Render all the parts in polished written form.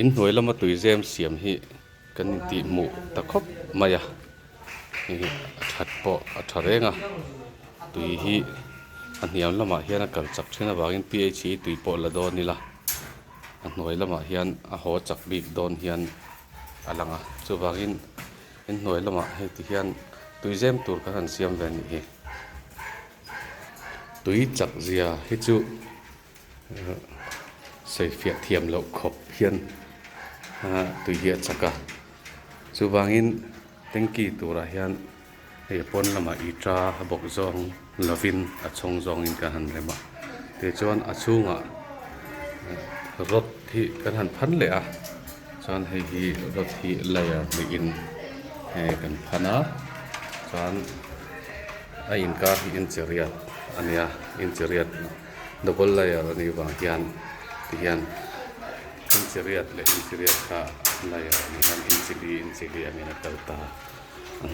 in hnuai lama tui zem siam hi kan ti mu takhop maya hi that po a tharenga tui hi a hniam lama hian a kal chak thina wangin ph tui po la don nila a hnuai lama hian a ho chak bik don hian alanga chu wangin in hnuai lama he ti hian tui zem tur kan han siam ve ni hi tui chak zia hi chu sei fia thiam lo khop hian tui hi chaka chu wangin tengki tura hian he pon lama I tra bok zong lovin a chong zong in kan han lema te chuan a chunga rot hi kan han phan le a chuan hei hi rot hi layer ni in he kan phana chuan a in kar hi in cheriat ania in cheriat double layer ani wa hian ti hian in cheriat kha layer ni han in chili ani na kalta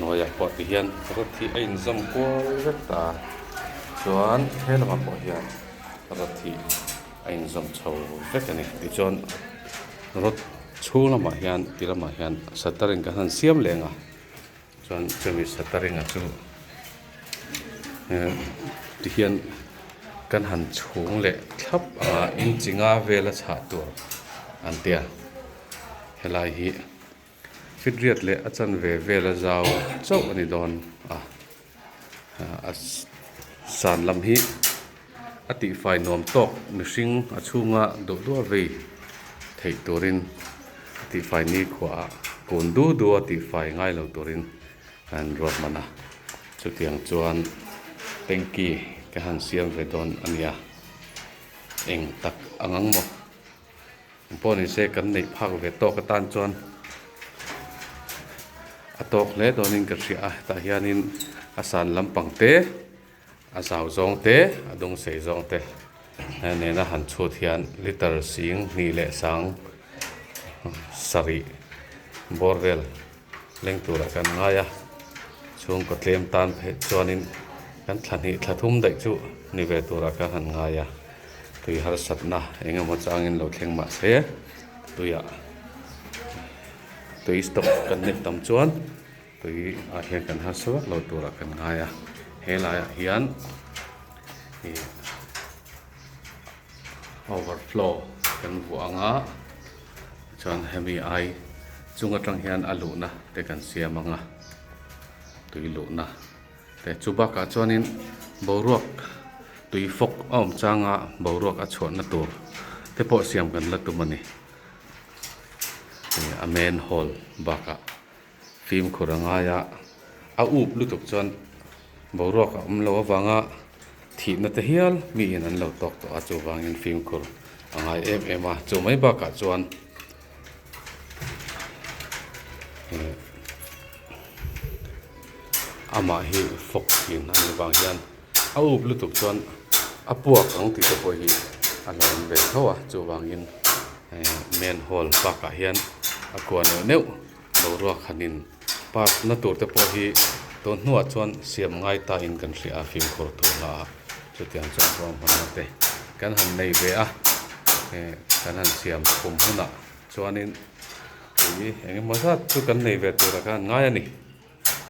noya po ti hian rot hi a in zam ko vekta chuan helama po hian rot hi a in zam chho vek ani ti chuan rot chhulama hian tilama hian sataring kan han siam lenga chuan chumi sataring a chu ti hian kan han chung le thlap in chinga vela cha tur an tia helai hi fidriat le achan ve vela zau chau ani don a san lam hi ati fai nom tok mihring a chunga do do ve thei turin ati fai ni khwa kun du ati fai ngai lo turin an rot mana chu tiang chuan tengki ka han siam ve don ania eng tak angang mo poni se kan nei phak ve to ka tan chuan atok le donin ka ria ta hianin asan lampang te asaw zong te adong sei zong te ne na han chut hian liter sing ni le sang sari borvel leng tura kan ngaya chung ko tlem tan phe chuanin kan thlani thlathum dai chu ni ve tura ka han ngaya tui har satna enga mo changin lo thleng ma se tuya tui stop kan ne tam chuan tui a hian kan har sawak lo tura kan ngaya helaya hian overflow kan buanga chuan hemi ai chunga tang hian alu na te kan siamanga tui lu na te chubaka chuanin boruak tui fok om changa boruak a chhon na tur te po siam kan la tumani a main hall baka film khuranga ya a up lutuk chuan boruak a lo awanga thi na te hial mi in an lo tok to a chu wangin film khur angai em a chu mai baka chuan ama hi fok in an wang hian a up lutuk chuan a puak ang ti to po hi a lon ve thawa chu wangin main hall baka hian a ko neu boruak hanin part na tur te po hi ton hnuah chuan siam ngai ta in kan hria film khur thula chu tiang chuan rom hanate kan han nei ve a kan han siam khum huna chuanin engemaw zat chu kan nei ve tur kan ngai ani